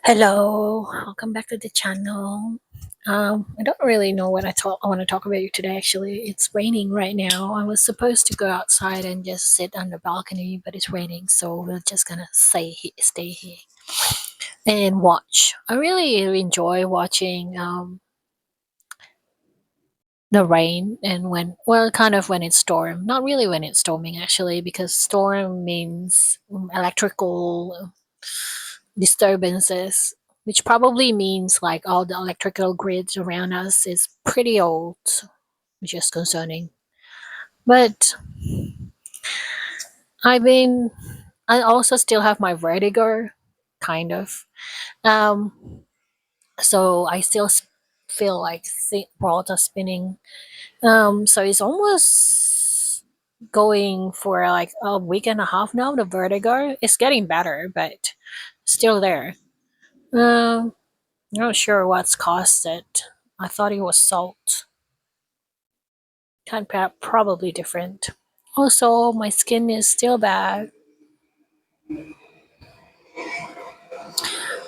Hello, welcome back to the channel. I don't really know what I want to talk about you today. Actually, it's raining right now. I was supposed to go outside and just sit on the balcony, but it's raining, so we're just gonna stay here and watch. I really enjoy watching the rain and kind of when it's storm. Not really when it's storming actually, because storm means electrical disturbances, which probably means like all the electrical grids around us is pretty old, which is concerning. But I've been, I also still have my vertigo, kind of. Um, so I still feel like the world are spinning. So it's almost going for like a week and a half now. The vertigo is getting better, but still there. Um, Not sure what's caused it. I thought it was salt. Probably different. Also, my skin is still bad.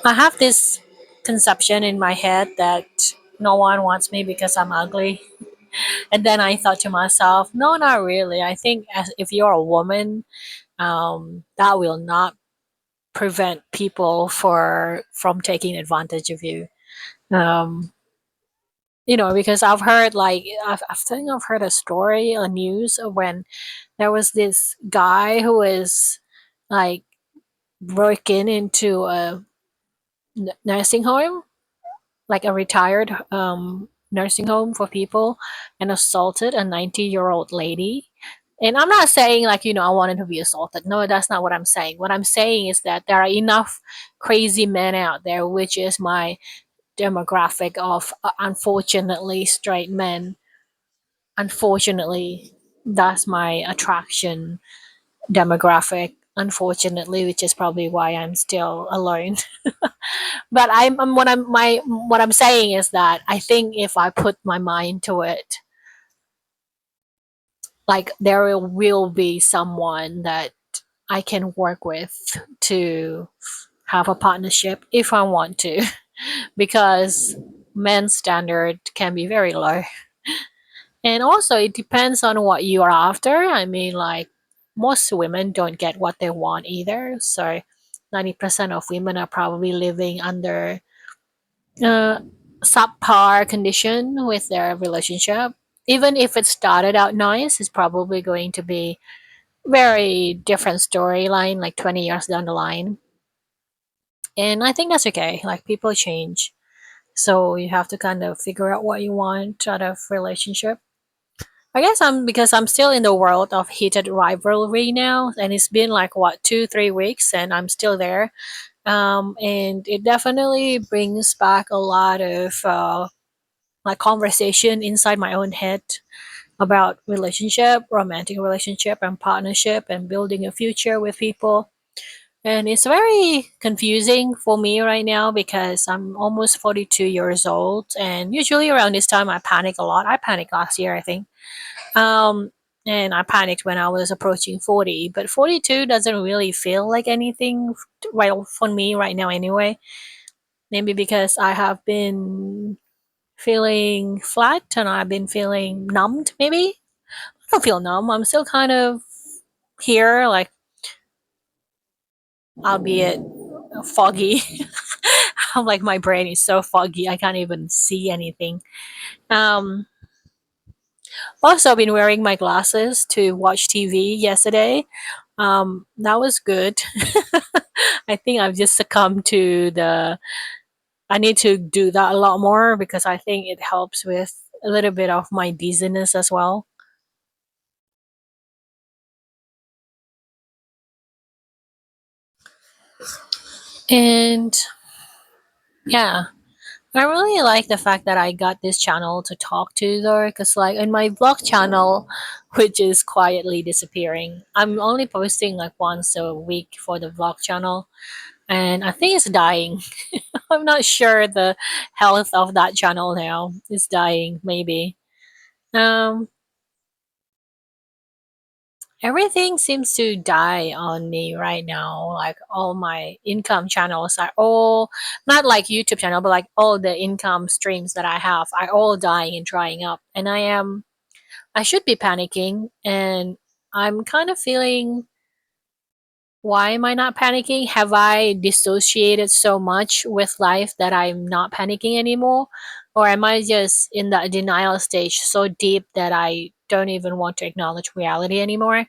I have this conception in my head that no one wants me because I'm ugly. And then I thought to myself, no, not really. I think if you're a woman, that will not prevent people from taking advantage of you. Um, because I think I've heard a story on news of when there was this guy who was like broken into a nursing home, like a retired nursing home for people, and assaulted a 90-year-old lady. And I'm not saying like, I wanted to be assaulted. No, that's not what I'm saying. What I'm saying is that there are enough crazy men out there, which is my demographic of unfortunately straight men. Unfortunately, that's my attraction demographic, unfortunately, which is probably why I'm still alone. But what I'm saying is that I think if I put my mind to it, like there will be someone that I can work with to have a partnership if I want to, because men's standard can be very low. And also, it depends on what you are after. I mean, like, most women don't get what they want either. So, 90% of women are probably living under uh, subpar condition with their relationship. Even if it started out nice, it's probably going to be very different storyline, like 20 years down the line. And I think that's okay. Like, people change. So, you have to kind of figure out what you want out of relationship. I guess because I'm still in the world of heated rivalry now, and it's been like what 2 3 weeks, and I'm still there. And it definitely brings back a lot of like conversation inside my own head about relationship, romantic relationship, and partnership, and building a future with people. And it's very confusing for me right now because I'm almost 42 years old, and usually around this time I panic a lot. I panicked last year, I think. Um, and I panicked when I was approaching 40, but 42 doesn't really feel like anything right for me right now anyway. Maybe because I have been feeling flat and I've been feeling numbed, maybe. I don't feel numb. I'm still kind of here, like, albeit foggy. I'm like, my brain is so foggy, I can't even see anything. Um, Also, I've been wearing my glasses to watch TV yesterday. That was good. I think I've just succumbed to the. I need to do that a lot more because I think it helps with a little bit of my dizziness as well. And yeah, I really like the fact that I got this channel to talk to though, because like in my vlog channel, which is quietly disappearing, I'm only posting like once a week for the vlog channel, and I think it's dying. I'm not sure the health of that channel now. It's dying, maybe. Um, everything seems to die on me right now. Like all my income channels are all not like YouTube channel, but like all the income streams that I have are all dying and drying up. And I should be panicking, and I'm kind of feeling, why am I not panicking? Have I dissociated so much with life that I'm not panicking anymore? Or am I just in that denial stage so deep that I don't even want to acknowledge reality anymore?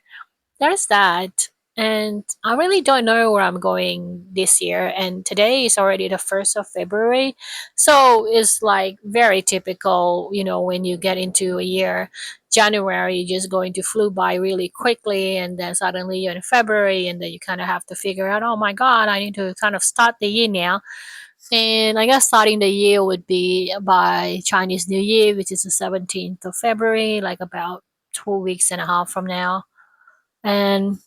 There's that. And I really don't know where I'm going this year. And today is already the 1st of February. So it's like very typical, when you get into a year, January just going to flew by really quickly. And then suddenly you're in February, and then you kind of have to figure out, oh my God, I need to kind of start the year now. And I guess starting the year would be by Chinese New Year, which is the 17th of February, like about 2 weeks and a half from now. And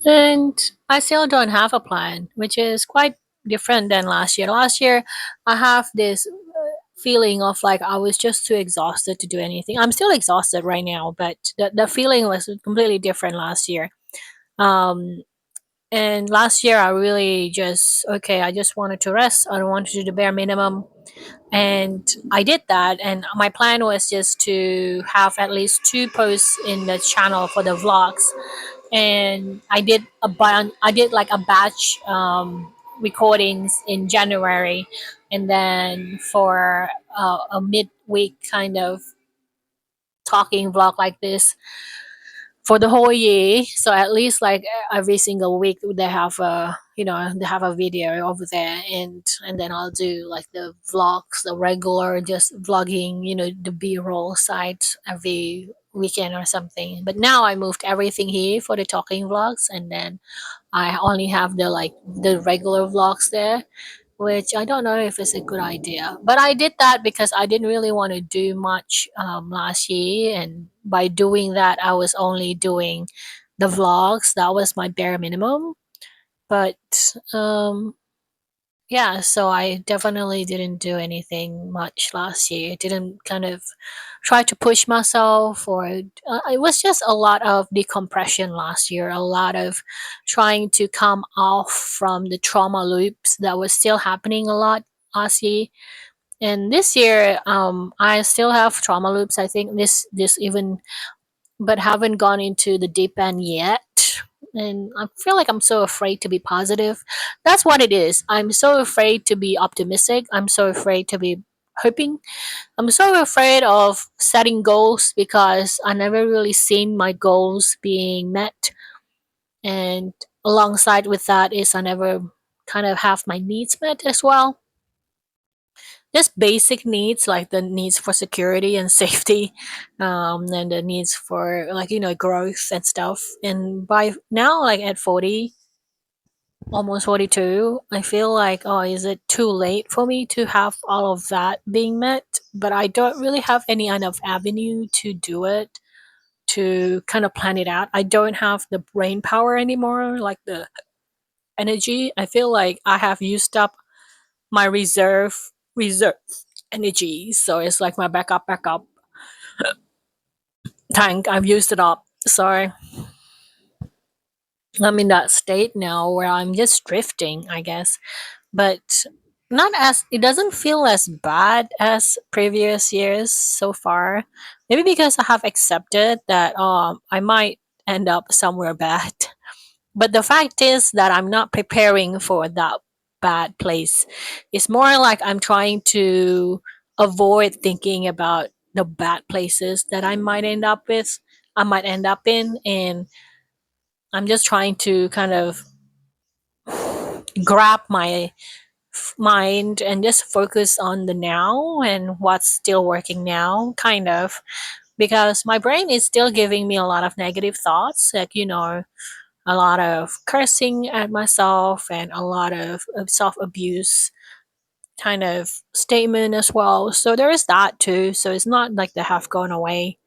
And I still don't have a plan, which is quite different than last year. Last year, I have this feeling of like I was just too exhausted to do anything. I'm still exhausted right now, but the feeling was completely different last year. Um, and last year, I really just, okay, I just wanted to rest. I don't want to do the bare minimum. And I did that. And my plan was just to have at least two posts in the channel for the vlogs, and I did like a batch recordings in January, and then for a midweek kind of talking vlog like this for the whole year. So at least like every single week they have a video over there, and then I'll do like the vlogs, the regular just vlogging, the b-roll sites every weekend or something. But now I moved everything here for the talking vlogs, and then I only have the regular vlogs there, which I don't know if it's a good idea. But I did that because I didn't really want to do much last year, and by doing that, I was only doing the vlogs. That was my bare minimum. But yeah, so I definitely didn't do anything much last year. Didn't kind of try to push myself, or it was just a lot of decompression last year, a lot of trying to come off from the trauma loops that was still happening a lot last year. And this year, I still have trauma loops. I think this even, but haven't gone into the deep end yet. And I feel like I'm so afraid to be positive. That's what it is. I'm so afraid to be optimistic. I'm so afraid to be hoping. I'm so afraid of setting goals because I never really seen my goals being met. And alongside with that is I never kind of have my needs met as well. Just basic needs like the needs for security and safety, and the needs for like growth and stuff. And by now, like at 40, almost 42, I feel like, oh, is it too late for me to have all of that being met? But I don't really have any kind of avenue to do it, to kind of plan it out. I don't have the brain power anymore, like the energy. I feel like I have used up my reserve energy. So it's like my backup tank. I've used it up. So I'm in that state now where I'm just drifting, I guess. But not as it doesn't feel as bad as previous years so far. Maybe because I have accepted that I might end up somewhere bad. But the fact is that I'm not preparing for that bad place. It's more like I'm trying to avoid thinking about the bad places that I might end up in, and I'm just trying to kind of grab my mind and just focus on the now and what's still working now, kind of, because my brain is still giving me a lot of negative thoughts, like a lot of cursing at myself and a lot of self abuse kind of statement as well. So there is that too. So it's not like they have gone away.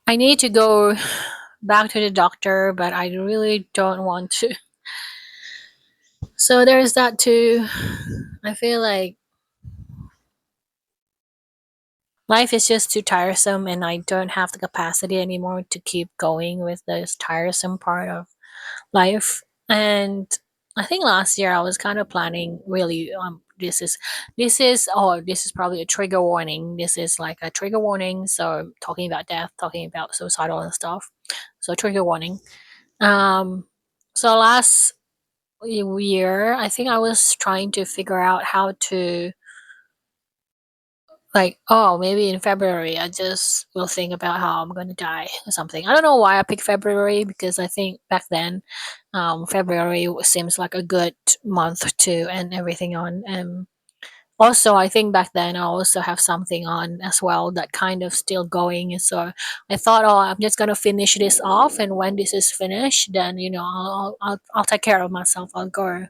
I need to go back to the doctor, but I really don't want to. So there's that too. I feel like life is just too tiresome and I don't have the capacity anymore to keep going with this tiresome part of life. And I think last year I was kind of planning really this is probably a trigger warning. This is like a trigger warning. So talking about death, talking about suicidal and stuff. So trigger warning. Um so last year I think I was trying to figure out how to like, oh, maybe in February I just will think about how I'm gonna die or something. I don't know why I picked February because I think back then, February seems like a good month to end everything on. Also, I think back then I also have something on as well that kind of still going. So I thought, oh, I'm just gonna finish this off, and when this is finished, then I'll take care of myself. I'll go.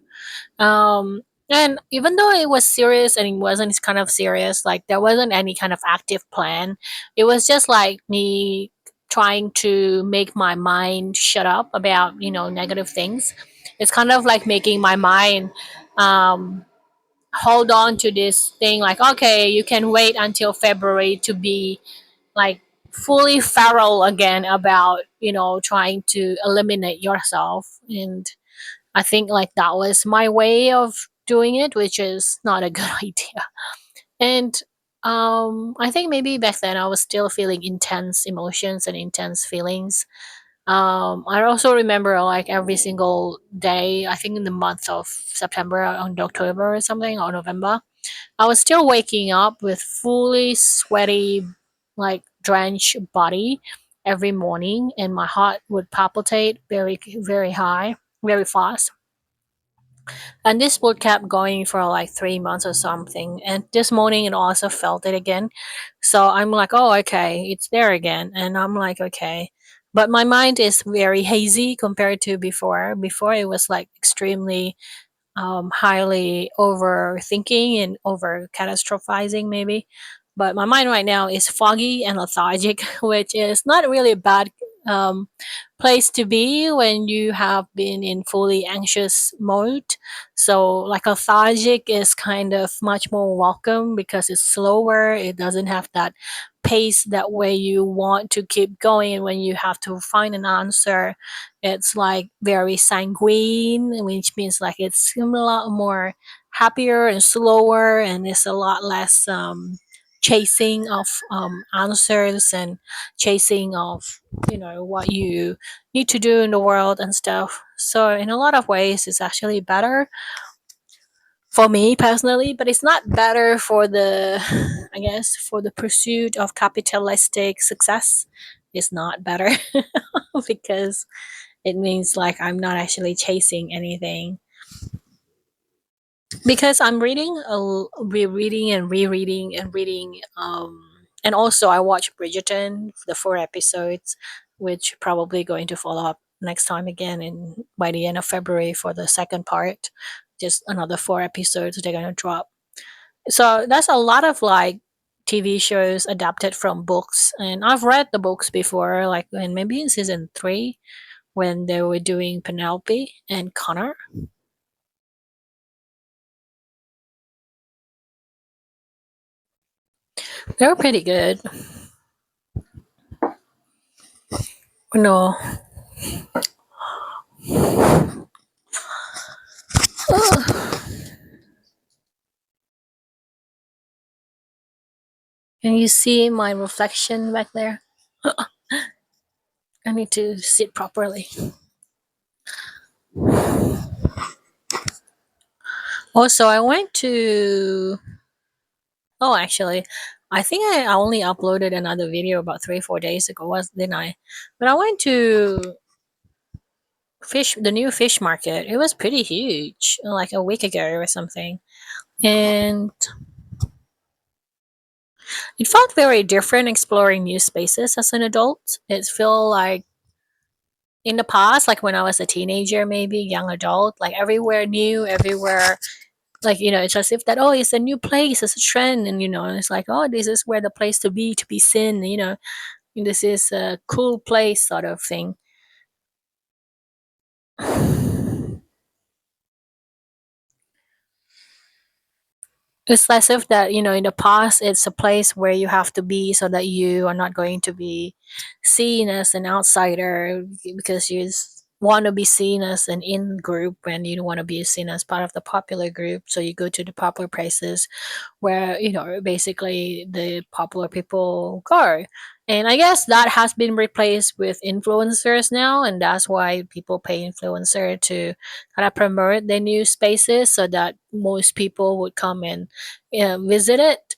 And even though it was serious and it wasn't kind of serious, like there wasn't any kind of active plan. It was just like me trying to make my mind shut up about, negative things. It's kind of like making my mind um, hold on to this thing like, okay, you can wait until February to be like fully feral again about, trying to eliminate yourself. And I think like that was my way of doing it, which is not a good idea. And I think maybe back then I was still feeling intense emotions and intense feelings. I also remember like every single day, I think in the month of September and October or something, or November, I was still waking up with fully sweaty, like drenched body every morning, and my heart would palpitate very, very high, very fast. And this would kept going for like 3 months or something. And this morning it also felt it again. So I'm like, oh, okay, it's there again. And I'm like, okay. But my mind is very hazy compared to before. Before it was like extremely highly overthinking and over catastrophizing, maybe. But my mind right now is foggy and lethargic, which is not really a bad um, place to be when you have been in fully anxious mode. So, like lethargic is kind of much more welcome because it's slower. It doesn't have that pace that way you want to keep going. And when you have to find an answer, it's like very sanguine, which means like it's a lot more happier and slower, and it's a lot less chasing of answers and chasing of what you need to do in the world and stuff. So in a lot of ways, it's actually better for me personally, but it's not better for the I guess for the pursuit of capitalistic success. It's not better because it means like I'm not actually chasing anything. Because I'm rereading and rereading and reading. And also I watch Bridgerton, the 4 episodes, which probably going to follow up next time again in by the end of February for the second part. Just another 4 episodes they're gonna drop. So that's a lot of like TV shows adapted from books, and I've read the books before, like in maybe in season 3 when they were doing Penelope and Connor. They were pretty good. No. Can you see my reflection back there? I need to sit properly. Also, I went to. Oh, actually, I think I only uploaded another video about 3, 4 days ago, was didn't I? But I went to the new fish market. It was pretty huge, like a week ago or something, and it felt very different exploring new spaces as an adult. It felt like in the past, like when I was a teenager, maybe young adult, like everywhere new, everywhere, like, it's as if that, oh, it's a new place, it's a trend, and it's like, oh, this is where the place to be seen, this is a cool place sort of thing. It's as if that, in the past, it's a place where you have to be so that you are not going to be seen as an outsider, because want to be seen as an in group, and you don't want to be seen as part of the popular group. So you go to the popular places where, basically the popular people go. And I guess that has been replaced with influencers now, and that's why people pay influencer to kind of promote their new spaces so that most people would come and visit it.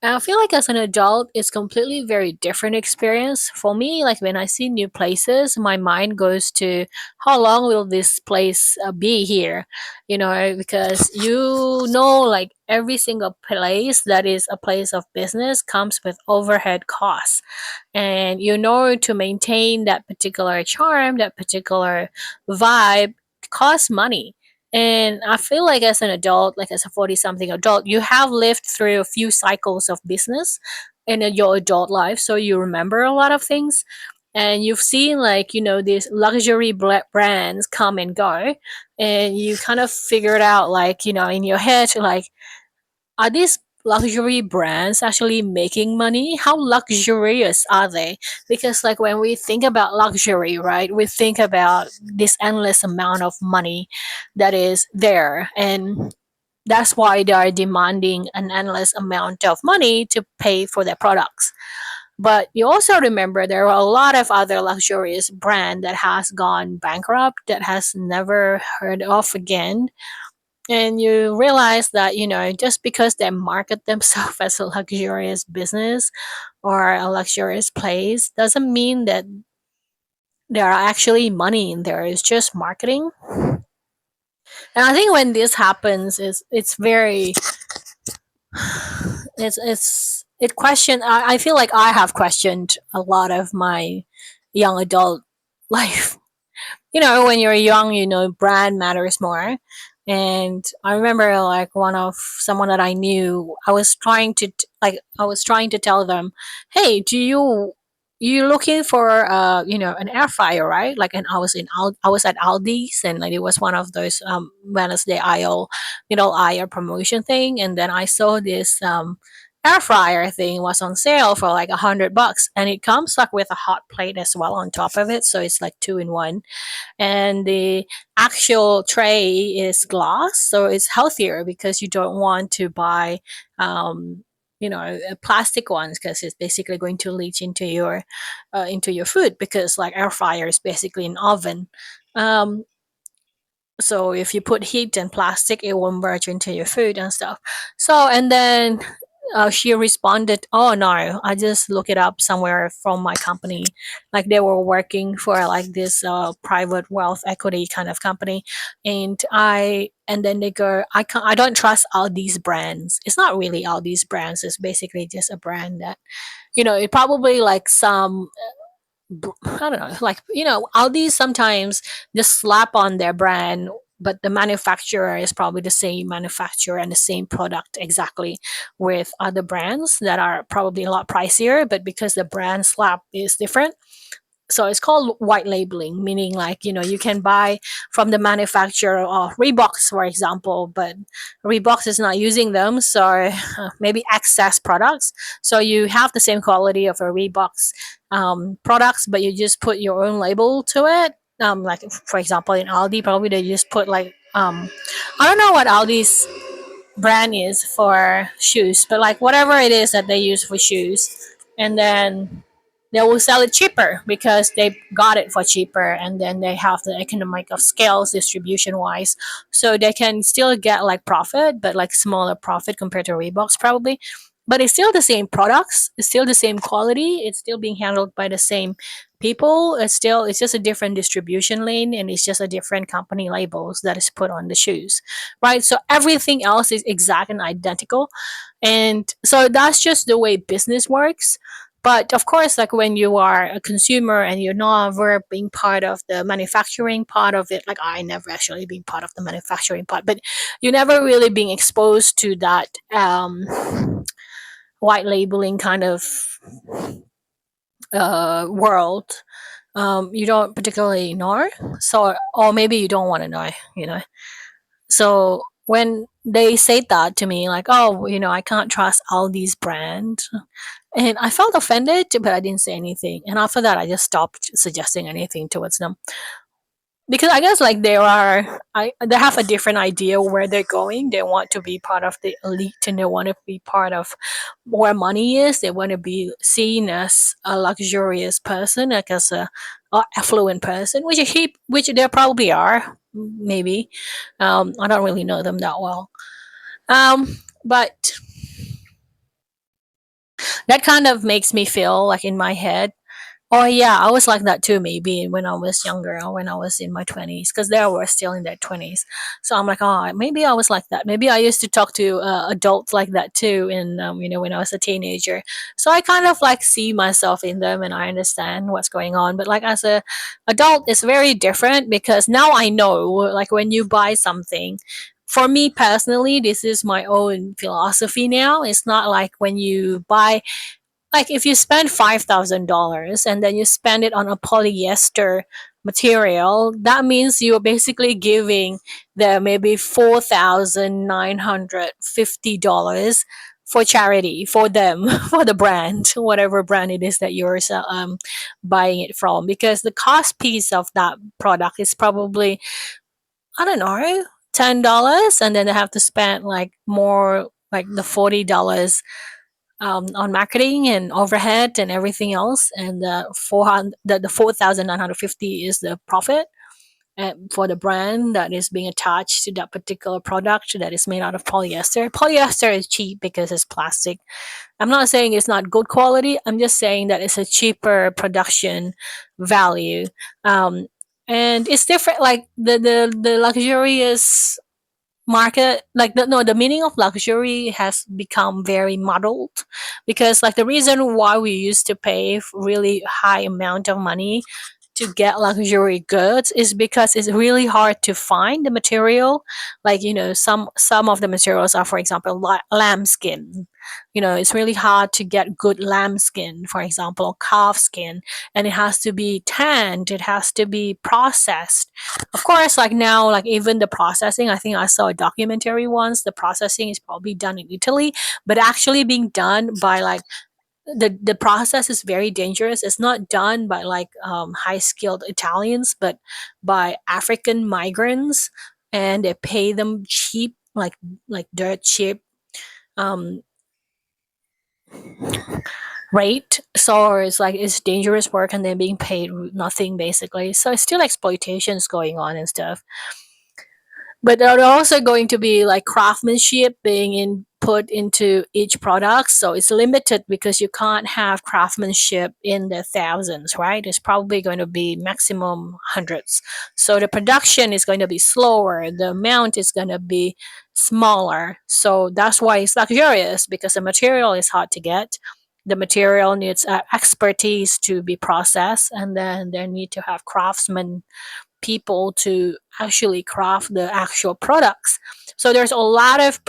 And I feel like as an adult, it's completely very different experience for me. Like when I see new places, my mind goes to how long will this place be here? Because like every single place that is a place of business comes with overhead costs, and to maintain that particular charm, that particular vibe, costs money. And I feel like as an adult, like as a 40 something adult, you have lived through a few cycles of business in your adult life, so you remember a lot of things. And you've seen, like, these luxury brands come and go, and you kind of figured out, like, in your head, like, are these luxury brands actually making money? How luxurious are they? Because, like, when we think about luxury, right, we think about this endless amount of money that is there. And that's why they are demanding an endless amount of money to pay for their products. But you also remember there are a lot of other luxurious brand that has gone bankrupt, that has never heard of again, and you realize that, just because they market themselves as a luxurious business or a luxurious place doesn't mean that there are actually money in there. It's just marketing. And I think when this happens, it's very, it question I feel like I have questioned a lot of my young adult life. When you're young, brand matters more. And I remember, like, one of someone that I knew, I was trying to tell them, hey, you looking for an air fryer, right? Like, and I was at Aldi's, and like it was one of those Wednesday aisle middle aisle promotion thing, and then I saw this air fryer thing was on sale for like $100, and it comes like with a hot plate as well on top of it, so it's like two in one. And the actual tray is glass, so it's healthier because you don't want to buy plastic ones, because it's basically going to leach into your food, because like air fryer is basically an oven. um, so if you put heat and plastic, it will merge into your food and stuff. So, and then she responded, oh no, I just look it up somewhere from my company. Like they were working for like this private wealth equity kind of company. And then they go, I don't trust all these brands. It's not really all these brands, it's basically just a brand that, it probably like some, I don't know, like, Aldi sometimes just slap on their brand, but the manufacturer is probably the same manufacturer and the same product exactly with other brands that are probably a lot pricier, but because the brand slap is different, so it's called white labeling, meaning like, you can buy from the manufacturer of Reeboks, for example, but Reeboks is not using them, so maybe excess products, so you have the same quality of a Reeboks products, but you just put your own label to it. Like for example, in Aldi, probably they just put like, I don't know what Aldi's brand is for shoes, but like whatever it is that they use for shoes, and then they will sell it cheaper because they got it for cheaper, and then they have the economic of scales distribution wise, so they can still get like profit, but like smaller profit compared to Reeboks probably. But it's still the same products, it's still the same quality, it's still being handled by the same people, it's just a different distribution lane, and it's just a different company labels that is put on the shoes, right? So everything else is exact and identical. And so that's just the way business works. But of course, like when you are a consumer and you're never being part of the manufacturing part of it, like I never actually been part of the manufacturing part, but you never really being exposed to that white labeling kind of world. You don't particularly know, so or maybe you don't want to know, you know. So when they said that to me, like, oh, you know, I can't trust Aldi's brand, and I felt offended, but I didn't say anything. And after that, I just stopped suggesting anything towards them because I guess like they have a different idea where they're going. They want to be part of the elite, and they want to be part of where money is. They want to be seen as a luxurious person, like as a affluent person, which they probably are, maybe. I don't really know them that well. But that kind of makes me feel like in my head, oh yeah, I was like that too. Maybe when I was younger, or when I was in my 20s, because they were still in their 20s. So I'm like, oh, maybe I was like that. Maybe I used to talk to adults like that too. In you know, when I was a teenager. So I kind of like see myself in them, and I understand what's going on. But like as a adult, it's very different because now I know. Like when you buy something. For me personally, this is my own philosophy now. It's not like when you buy, like if you spend $5,000 and then you spend it on a polyester material, that means you're basically giving the maybe $4,950 for charity for them, for the brand, whatever brand it is that you're buying it from, because the cost piece of that product is probably, I don't know, $10, and then they have to spend like more, like the $40 on marketing and overhead and everything else, and the 4,950 is the profit for the brand that is being attached to that particular product that is made out of polyester. Polyester is cheap because it's plastic. I'm not saying it's not good quality. I'm just saying that it's a cheaper production value. Um, and it's different. Like the luxurious market, like the meaning of luxury has become very muddled, because like the reason why we used to pay really high amount of money to get luxury goods is because it's really hard to find the material. Like, you know, some of the materials are, for example, lamb skin. You know, it's really hard to get good lamb skin, for example, calf skin, and it has to be tanned, it has to be processed. Of course, like now, like even the processing, I think I saw a documentary once, the processing is probably done in Italy, but actually being done by like the process is very dangerous. It's not done by like high skilled Italians, but by African migrants, and they pay them cheap, like dirt cheap um, rate. So it's like it's dangerous work, and they're being paid nothing basically. So it's still exploitations going on and stuff. But there are also going to be like craftsmanship being put into each product, so it's limited because you can't have craftsmanship in the thousands, right? It's probably going to be maximum hundreds. So the production is going to be slower, the amount is going to be smaller. So that's why it's luxurious, because the material is hard to get. The material needs expertise to be processed, and then they need to have craftsmen people to actually craft the actual products. So there's a lot of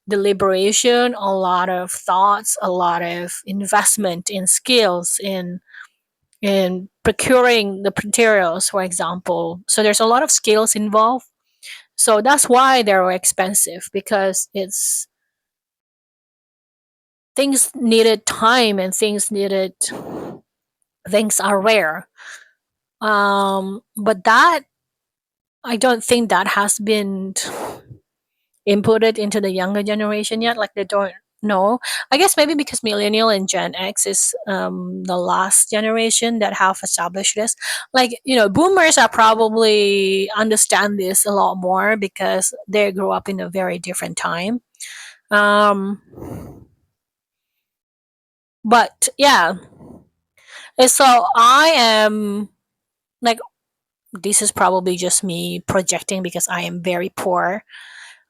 deliberation, a lot of thoughts, a lot of investment in skills in procuring the materials, for example. So there's a lot of skills involved. So that's why they're expensive, because it's things needed time, and things are rare. But that, I don't think that has been inputted into the younger generation yet. Like they don't know. I guess maybe because millennial and Gen X is the last generation that have established this. Like, you know, boomers are probably understand this a lot more because they grew up in a very different time. Um, but yeah, and so I am like, this is probably just me projecting because I am very poor.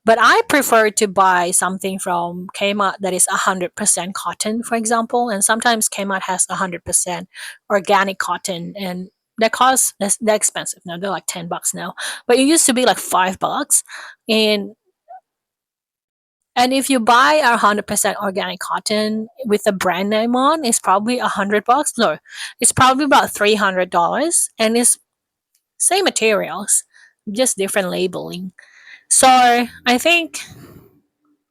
But I prefer to buy something from Kmart that is 100% cotton, for example. And sometimes Kmart has 100% organic cotton, and that costs they're expensive now. They're like $10 now, but it used to be like $5. And if you buy 100% organic cotton with a brand name on, it's probably $100. No, it's probably about $300, and it's same materials, just different labeling. So I think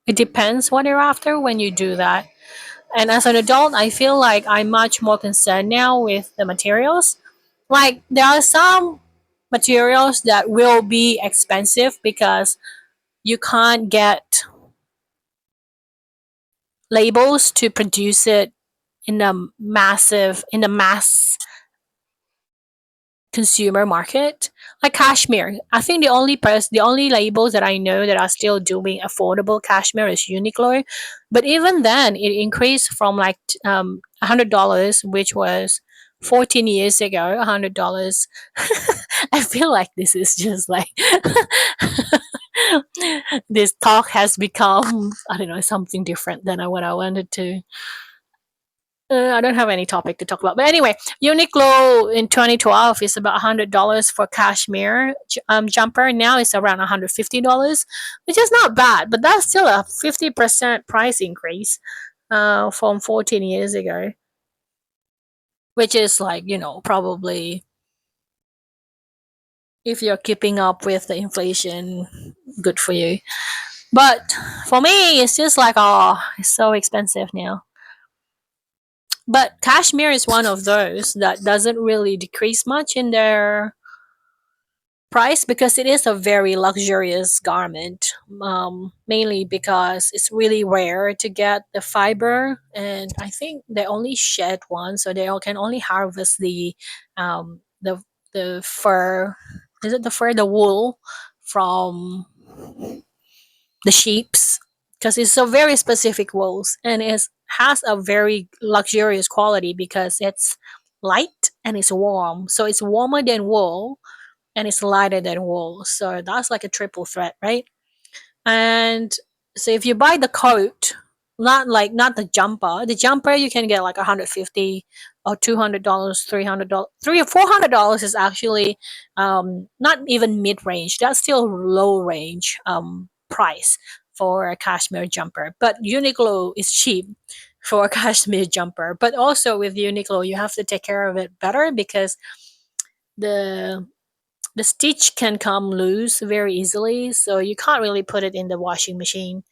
it depends what you're after when you do that. And as an adult, I feel like I'm much more concerned now with the materials. Like, there are some materials that will be expensive because you can't get labels to produce it in the mass consumer market, like cashmere. I think the only labels that I know that are still doing affordable cashmere is Uniqlo, but even then it increased from like $100, which was 14 years ago. $100. I feel like this is just like this talk has become, I don't know, something different than what I wanted to. I don't have any topic to talk about. But anyway, Uniqlo in 2012 is about $100 for cashmere jumper. Now it's around $150, which is not bad, but that's still a 50% price increase from 14 years ago, which is like, probably if you're keeping up with the inflation, good for you. But for me, it's just like, oh, it's so expensive now. But cashmere is one of those that doesn't really decrease much in their price because it is a very luxurious garment. Mainly because it's really rare to get the fiber, and I think they only shed one, so they can only harvest um, the the fur. Is it the fur, the wool from the sheep's? Because it's a very specific wools, and it has a very luxurious quality because it's light and it's warm. So it's warmer than wool and it's lighter than wool. So that's like a triple threat, right? And so if you buy the coat, not the jumper you can get like 150 or $200, $300, three or $400 is actually not even mid range. That's still low range price for a cashmere jumper. But Uniqlo is cheap for a cashmere jumper. But also with Uniqlo, you have to take care of it better because the the stitch can come loose very easily, so you can't really put it in the washing machine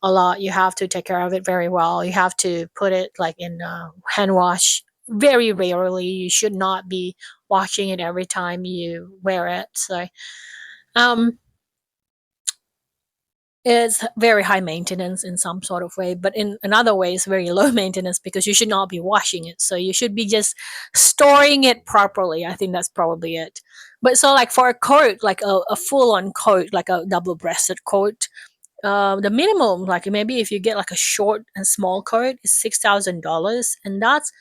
a lot. You have to take care of it very well. You have to put it like in hand wash very rarely. You should not be washing it every time you wear it. So um it's very high maintenance in some sort of way, but in another way it's very low maintenance because you should not be washing it, so you should be just storing it properly. I think that's probably it. But so like for a coat, like a full-on coat, like a double-breasted coat, the minimum, like maybe if you get like a short and small coat, is $6,000, and that's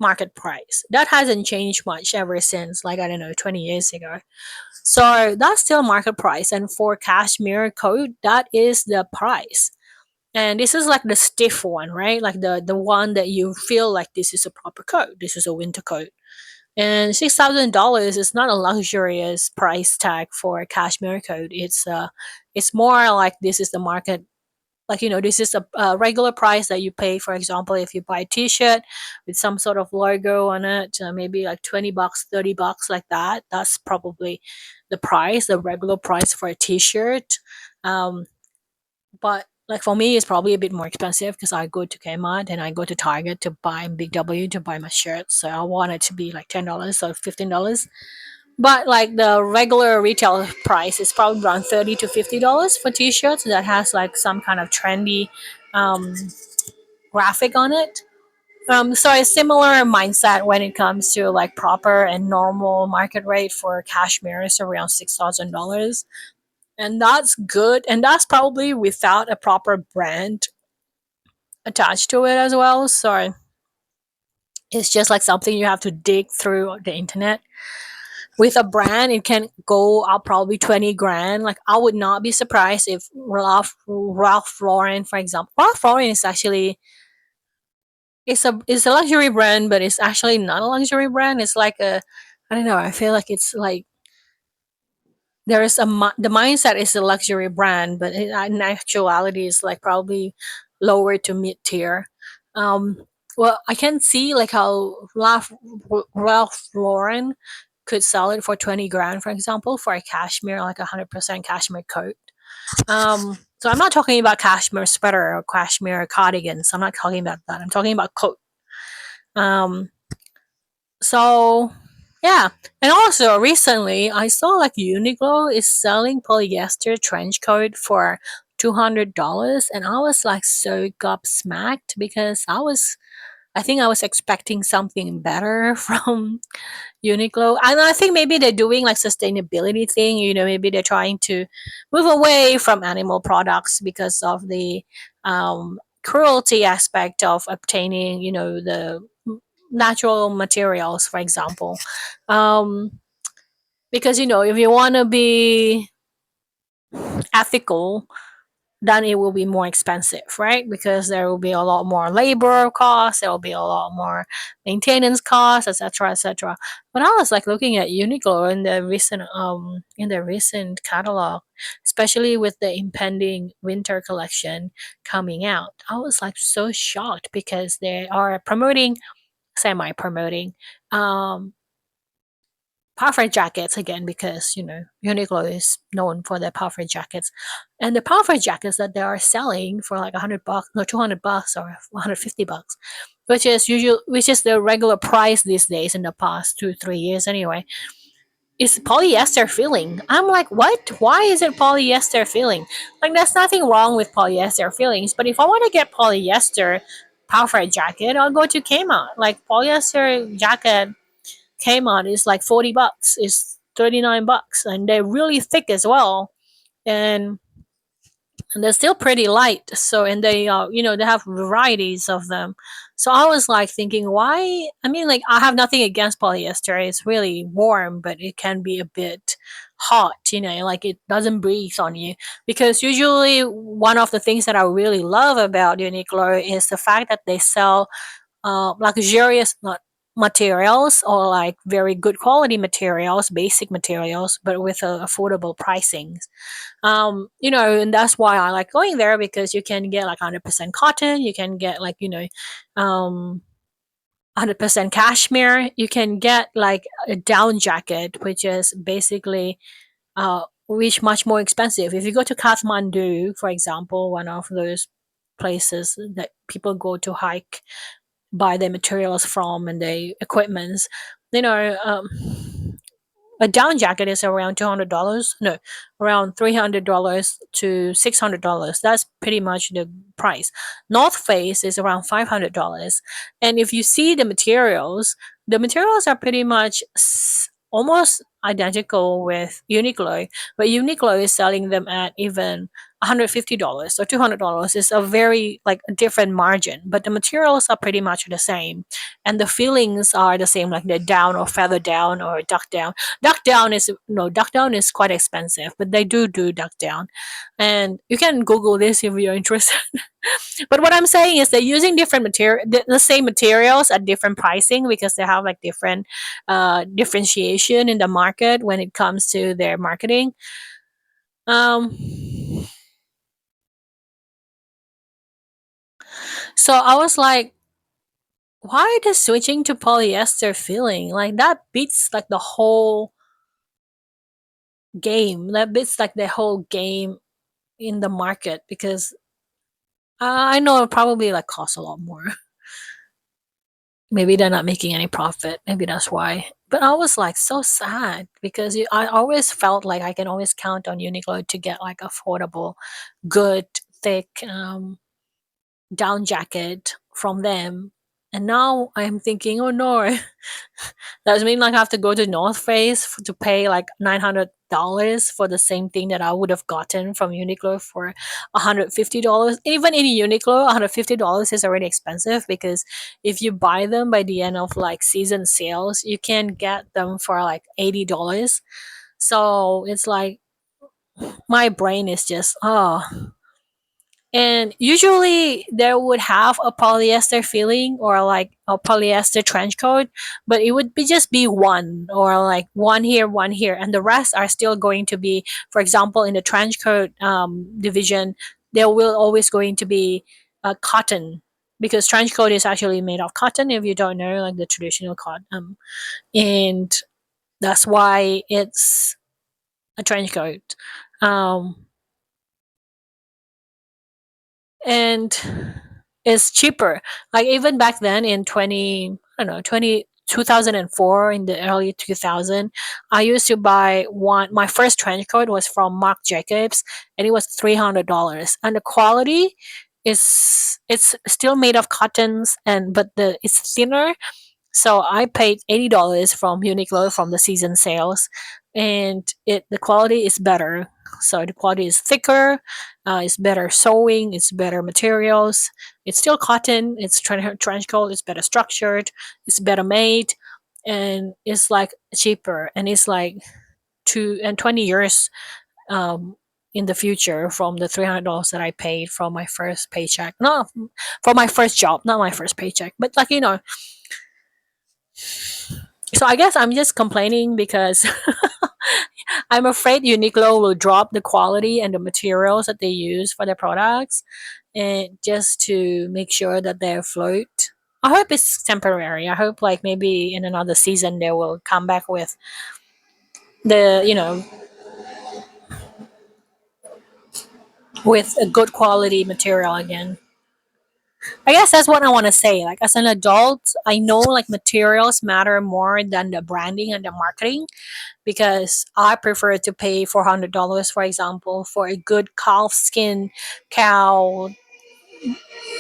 market price. That hasn't changed much ever since, like, I don't know, 20 years ago. So that's still market price. And for cashmere coat, that is the price. And this is like the stiff one, right? Like the one that you feel like this is a proper coat. This is a winter coat. And $6,000 is not a luxurious price tag for a cashmere coat. It's more like this is the market, like, this is a regular price that you pay. For example, if you buy a t-shirt with some sort of logo on it, maybe like $20, $30, like that, that's probably the regular price for a t-shirt. um, but like for me, it's probably a bit more expensive because I go to Kmart and I go to Target to buy Big W to buy my shirt, so I want it to be like $10 or $15. But like the regular retail price is probably around $30 to $50 for t-shirts that has like some kind of trendy um, graphic on it. So a similar mindset when it comes to like proper and normal market rate for cashmere is around $6,000, and that's good. And that's probably without a proper brand attached to it as well. So it's just like something you have to dig through the internet. with a brand, it can go up probably 20 grand. Like, I would not be surprised if Ralph Lauren, for example. Ralph Lauren is actually, it's a luxury brand, but it's actually not a luxury brand. It's like a, I don't know, I feel like it's like there is the mindset is a luxury brand, but in actuality it's like probably lower to mid tier. um well, I can see like how Ralph Lauren could sell it for 20 grand, for example, for a cashmere, like 100% cashmere coat. So I'm not talking about cashmere sweater or cashmere cardigans. I'm not talking about that. I'm talking about coat. um so yeah, and also recently I saw like Uniqlo is selling polyester trench coat for $200, and I was like so gobsmacked because I think I was expecting something better from Uniqlo. And I think maybe they're doing like sustainability thing, maybe they're trying to move away from animal products because of the cruelty aspect of obtaining, the natural materials, for example. Um, because, if you want to be ethical, then it will be more expensive, right? Because there will be a lot more labor costs, there will be a lot more maintenance costs, etc., etc. But I was like looking at Uniqlo in the recent catalog, especially with the impending winter collection coming out. I was like so shocked because they are semi promoting um puffer jackets again, because Uniqlo is known for their puffer jackets, and the puffer jackets that they are selling for like $100, no, $200 or $150, which is the regular price these days, in the past 2 3 years anyway, is polyester filling. I'm like, what? Why is it polyester filling? Like, there's nothing wrong with polyester fillings, but if I want to get polyester puffer jacket, I'll go to Kmart. Like, polyester jacket Kmart is like $40. It's $39, and they're really thick as well, and they're still pretty light. So, and they have varieties of them. So I was like thinking, why? I mean, like, I have nothing against polyester. It's really warm, but it can be a bit hot. Like, it doesn't breathe on you. Because usually, one of the things that I really love about Uniqlo is the fact that they sell luxurious not materials, or like very good quality materials, basic materials, but with affordable pricings. And that's why I like going there, because you can get like 100% cotton, you can get like, um 100% cashmere, you can get like a down jacket, which is basically which much more expensive. If you go to Kathmandu, for example, one of those places that people go to hike, buy their materials from, and the equipments, you know um, a down jacket is around $200, no, around $300 to $600. That's pretty much the price. North Face is around $500, and if you see the materials are pretty much almost identical with Uniqlo, but Uniqlo is selling them at even $150 or $200. Is a very like a different margin, but the materials are pretty much the same, and the feelings are the same, like the down or feather down or duck down. Duck down is no duck down is quite expensive, but they do duck down, and you can Google this if you're interested. But what I'm saying is they're using different material, the same materials at different pricing, because they have like different differentiation in the market when it comes to their marketing. Um, so I was like, why are they switching to polyester filling? Like, that beats like the whole game. That beats like the whole game in the market, because I know it probably like costs a lot more. Maybe they're not making any profit. Maybe that's why. But I was like so sad, because I always felt like I can always count on Uniqlo to get like affordable, good, thick down jacket from them. And now I'm thinking, oh no, that means like I have to go to North Face to pay like $900 for the same thing that I would have gotten from Uniqlo for $150. Even in Uniqlo, $150 is already expensive because if you buy them by the end of like season sales, you can get them for like $80. So it's like my brain is just, oh, and usually they would have a polyester feeling or like a polyester trench coat, but it would be just be one or like one here, and the rest are still going to be, for example, in the trench coat division, there will always going to be cotton, because trench coat is actually made of cotton, if you don't know, like the traditional cotton. And that's why it's a trench coat. Um, and it's cheaper. Like even back then in 20, I don't know, 2004, in the early 2000, I used to buy one. My first trench coat was from Marc Jacobs, and it was $300. And the quality is, it's still made of cottons, and but the it's thinner, so I paid $80 from Uniqlo from the season sales, and it the quality is better. So the quality is thicker, it's better sewing, it's better materials. It's still cotton. It's trench coat. It's better structured. It's better made, and it's like cheaper. And it's like 20 years um, in the future from the $300 that I paid from my first paycheck. No, for my first job, not my first paycheck, but like so I guess I'm just complaining because I'm afraid Uniqlo will drop the quality and the materials that they use for their products, and just to make sure that they're afloat. I hope it's temporary. I hope like maybe in another season they will come back with the with a good quality material again. I guess that's what I want to say. Like as an adult, I know like materials matter more than the branding and the marketing, because I prefer to pay $400, for example, for a good calf skin cow,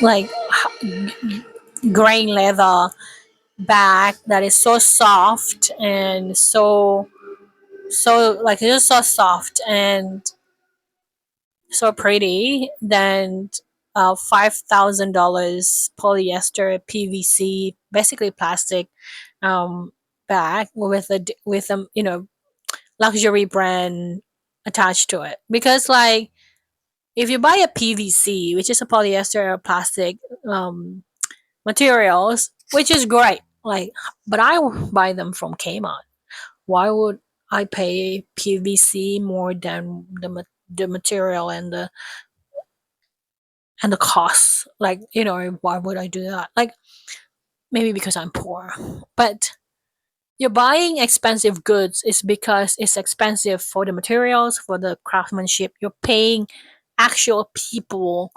like grain leather bag that is so soft and so like it's so soft and so pretty than $5,000 polyester PVC, basically plastic um, bag with a luxury brand attached to it. Because like if you buy a PVC, which is a polyester or plastic materials, which is great, like, but I buy them from Kmart. Why would I pay PVC more than the material and the costs? Like, why would I do that? Like, maybe because I'm poor, but you're buying expensive goods is because it's expensive for the materials, for the craftsmanship. You're paying actual people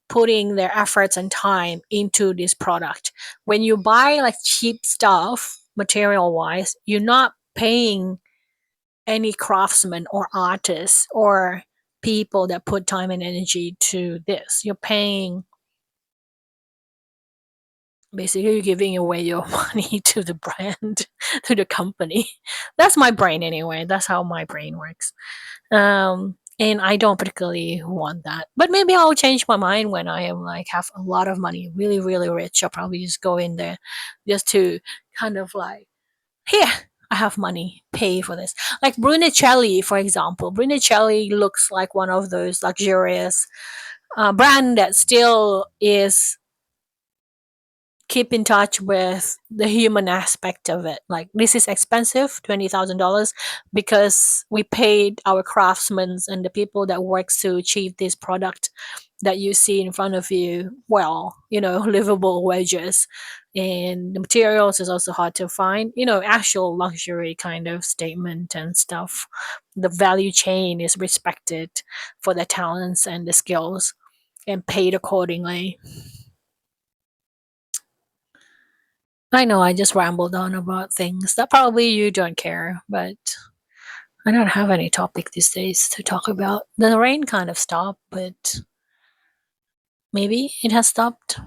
putting their efforts and time into this product. When you buy like cheap stuff, material wise, you're not paying any craftsman or artists or people that put time and energy to this. You're paying, basically you're giving away your money to the brand, to the company. That's my brain anyway. That's how my brain works. And I don't particularly want that, but maybe I'll change my mind when I am like have a lot of money, really really rich. I'll probably just go in there just to kind of like, here, I have money, pay for this. Like Brunicelli, for example. Brunicelli looks like one of those luxurious brand that still is keep in touch with the human aspect of it. Like this is expensive, $20,000, because we paid our craftsmen and the people that works to achieve this product that you see in front of you. Well, livable wages, and the materials is also hard to find. Actual luxury kind of statement and stuff. The value chain is respected for the talents and the skills and paid accordingly. I know I just rambled on about things that probably you don't care, but I don't have any topic these days to talk about. The rain kind of stopped, but maybe it has stopped.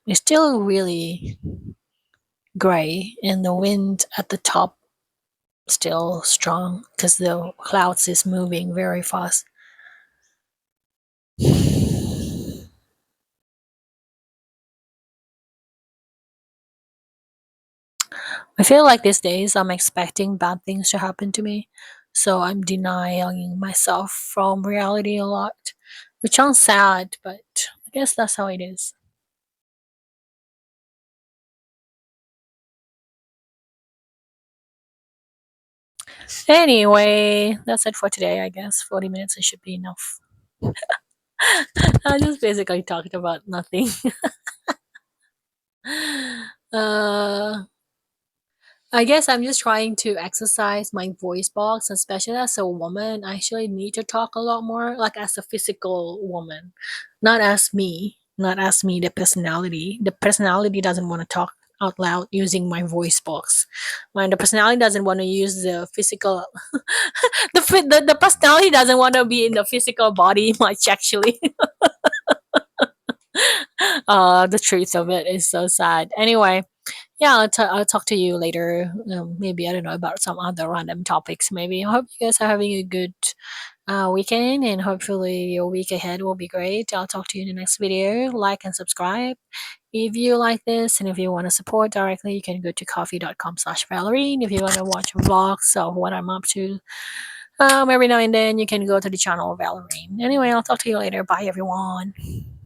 It's still really gray and the wind at the top still strong because the clouds is moving very fast. I feel like these days I'm expecting bad things to happen to me, so I'm denying myself from reality a lot, which sounds sad, but I guess that's how it is. Anyway, that's it for today, I guess. 40 minutes it should be enough. I just basically talked about nothing. uh I guess I'm just trying to exercise my voice box, especially as a woman. I actually need to talk a lot more, like as a physical woman, not as me, the personality. The personality doesn't want to talk out loud using my voice box. When the personality doesn't want to use the physical, the personality doesn't want to be in the physical body much actually. The truth of it is so sad. Anyway, yeah, I'll talk to you later. Maybe I don't know about some other random topics. Maybe I hope you guys are having a good weekend, and hopefully your week ahead will be great. I'll talk to you in the next video. Like and subscribe if you like this, and if you want to support directly, you can go to coffee.com/Valerie. And if you want to watch vlogs of what I'm up to, every now and then, you can go to the channel Valerie. Anyway, I'll talk to you later. Bye, everyone.